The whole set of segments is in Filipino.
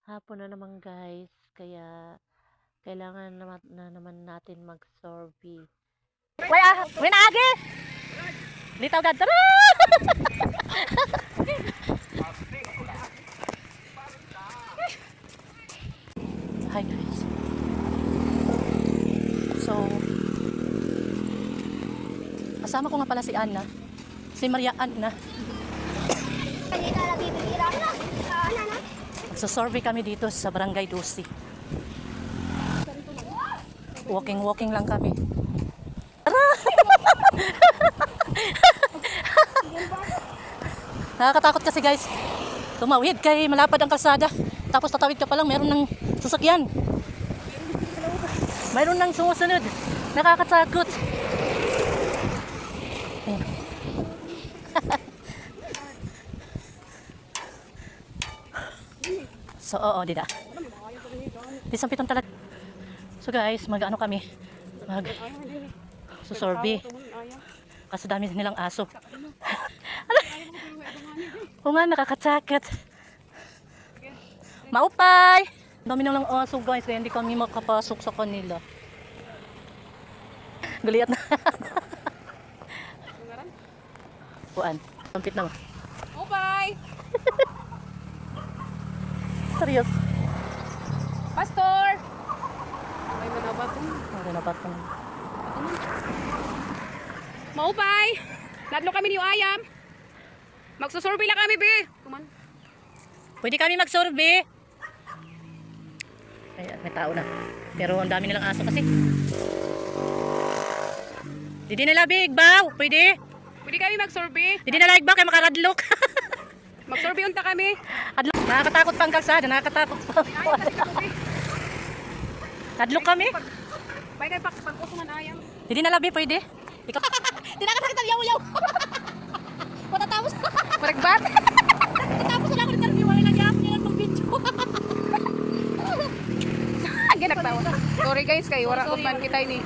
Hapon na naman guys, kaya kailangan naman natin mag-sorby. May naagi! Litaw gad tara! Hi guys. So, kasama ko nga pala si Anna. Si Maria Anna. Magsasurvey kami dito sa Barangay Dusi. Walking lang kami. Nakakatakot kasi guys. Tumawid kay malapad ang kalsada. Tapos tatawid ka pa lang, meron ng sasakyan. Mayroon ng sumusunod. Nakakatakot. So, oo, dida. Disampitan talaga. So guys, mag-ano kami? Susorbe. Kasi dami nilang aso. O nga, nakakatakot. Maupay! Dami nilang aso guys, kaya hindi kami makapasok sa kanila. Galiat na. Puan. Sampit na mo. Maupay! Serious. Pastor! May manabat mo. Ano na ba itong... Maupay! Nadlo kami ni Ayam. Magsusurvey lang kami, be. Kuman. Pwede kami mag-survey. Ay, may tao na. Pero ang dami nilang aso kasi. Didi nila big baw. Pwede. Pwede kami magsurvey. Didi nila big baw kaya makaradlok. Magsurvey unta kami. Adlok. Nakakatakot pa ang kalsada. Nakakatakot pa. Adlok kami. Bay kay pag-usungan Ayam. Didi nila big pwede. Ikaw. Tinakasakit ang yaw-yaw. Patatapos. Paragbat. Tapos wala ko rin karami. Wala lang yaw. Yan ang video. Agad nagtawa. Sorry guys, kay wala ko man kita ini.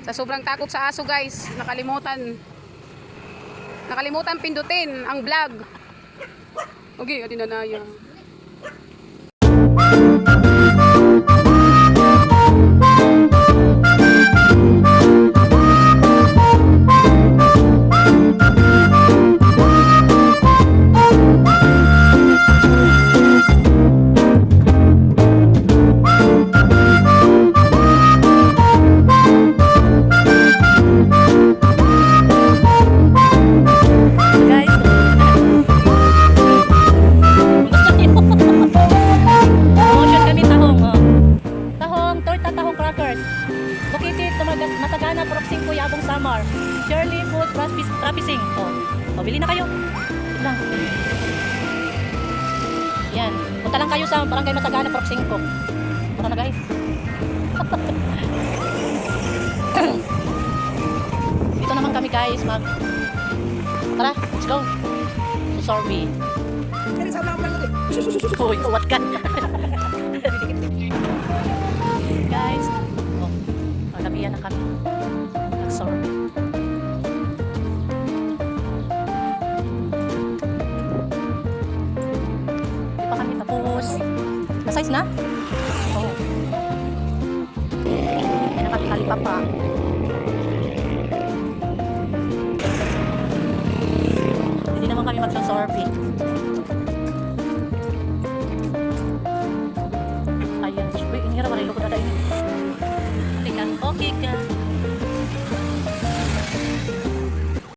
Sa sobrang takot sa aso guys, nakalimutan pindutin ang vlog. Okay, adi na naya. Masagana, Proxing po, Yabong Samar. Shirley Food Trapicing. O, bili na kayo. Ito lang. Yan. Punta lang kayo sa Barangay Masagana, Proxing po. Tara na guys. Dito naman kami guys. Tara, let's go. Sorry. Uy, kuwat ka. Guys. Gabihan na kami. Nag-sorry. Hindi pa kami tapos. Na-size na? Oo. Hindi na kami kalipa pa. Hindi naman kami magsasorby. Ayan. Uy, inira ba rin lukod na tayo? Okay ka.